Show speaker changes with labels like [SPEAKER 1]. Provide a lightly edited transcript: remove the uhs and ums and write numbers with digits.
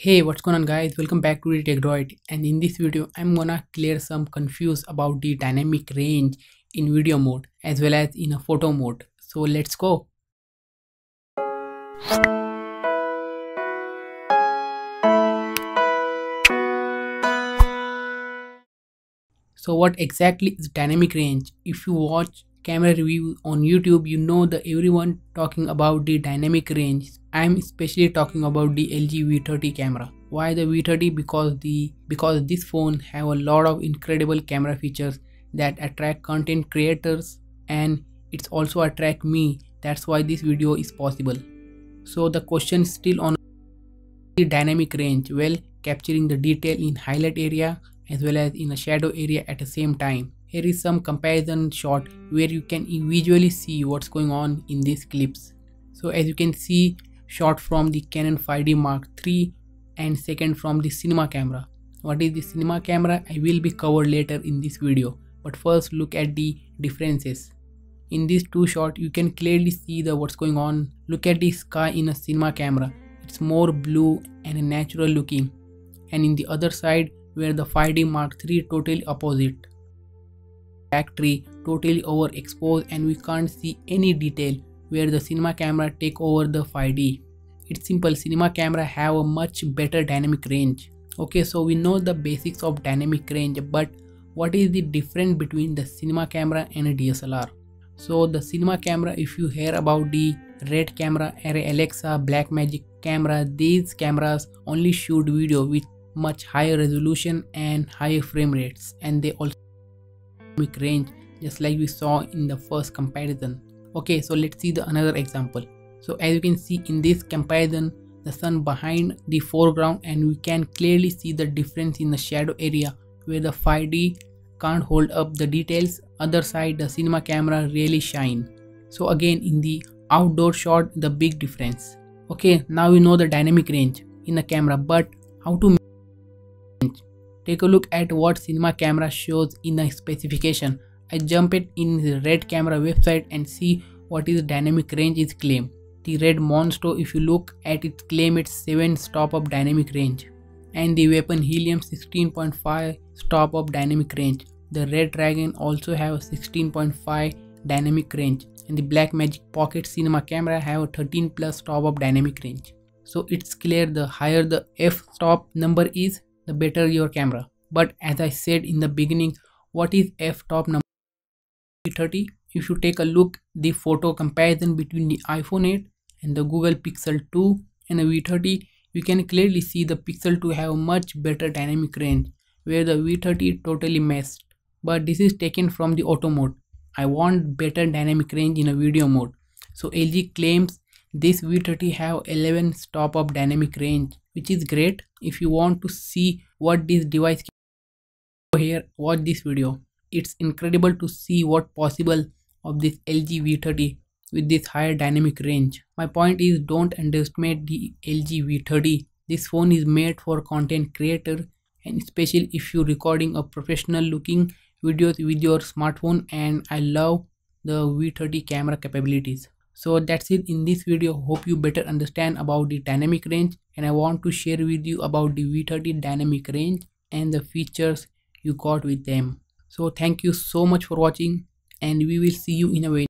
[SPEAKER 1] Hey, what's going on guys? Welcome back to the TechDroid, and in this video I'm gonna clear some confuse about the dynamic range in video mode as well as in a photo mode. So let's go. So what exactly is dynamic range? If you watch camera review on YouTube, you know that everyone talking about the dynamic range. I'm especially talking about the LG V30 camera. Why the V30? Because this phone have a lot of incredible camera features that attract content creators, and it's also attract me. That's why this video is possible. So the question is still on the dynamic range, well, capturing the detail in highlight area as well as in a shadow area at the same time. Here is some comparison shot where you can visually see what's going on in these clips. So as you can see, shot from the Canon 5D Mark III and second from the cinema camera. What is the cinema camera? I will be covered later in this video, but first look at the differences. In these two shots you can clearly see what's going on. Look at the sky in a cinema camera. It's more blue and natural looking, and in the other side where the 5D Mark III totally opposite. Back tree totally overexposed and we can't see any detail, where the cinema camera take over the 5D. It's simple, cinema camera have a much better dynamic range. Okay, so we know the basics of dynamic range, but what is the difference between the cinema camera and a DSLR? So the cinema camera, if you hear about the Red camera, Alexa, Blackmagic camera, these cameras only shoot video with much higher resolution and higher frame rates, and they also dynamic range just like we saw in the first comparison. Okay, so let's see another example. So as you can see in this comparison, the sun behind the foreground, and we can clearly see the difference in the shadow area where the 5D can't hold up the details. Other side the cinema camera really shine. So again in the outdoor shot, the big difference. Okay, now we know the dynamic range in the camera, but how to range? Take a look at what cinema camera shows in the specification. I jump it in the Red camera website and see what is the dynamic range is claimed. The Red Monster, if you look at it, claim it's 7 stop of dynamic range, and the Weapon Helium 16.5 stop of dynamic range. The Red Dragon also have 16.5 dynamic range, and the Blackmagic Pocket Cinema camera have 13 plus stop of dynamic range. So it's clear the higher the f stop number is, the better your camera. But as I said in the beginning, what is f stop number? V30. If you take a look the photo comparison between the iPhone 8 and the Google Pixel 2 and a V30, you can clearly see the Pixel 2 have much better dynamic range, where the V30 totally messed. But this is taken from the auto mode. I want better dynamic range in a video mode. So LG claims this V30 have 11 stop of dynamic range, which is great. If you want to see what this device can do, here watch this video. It's incredible to see what possible of this LG V30 with this higher dynamic range. My point is, don't underestimate the LG V30. This phone is made for content creator, and especially if you're recording a professional looking videos with your smartphone, and I love the V30 camera capabilities. So that's it in this video. Hope you better understand about the dynamic range, and I want to share with you about the V30 dynamic range and the features you got with them. So thank you so much for watching, and we will see you in a very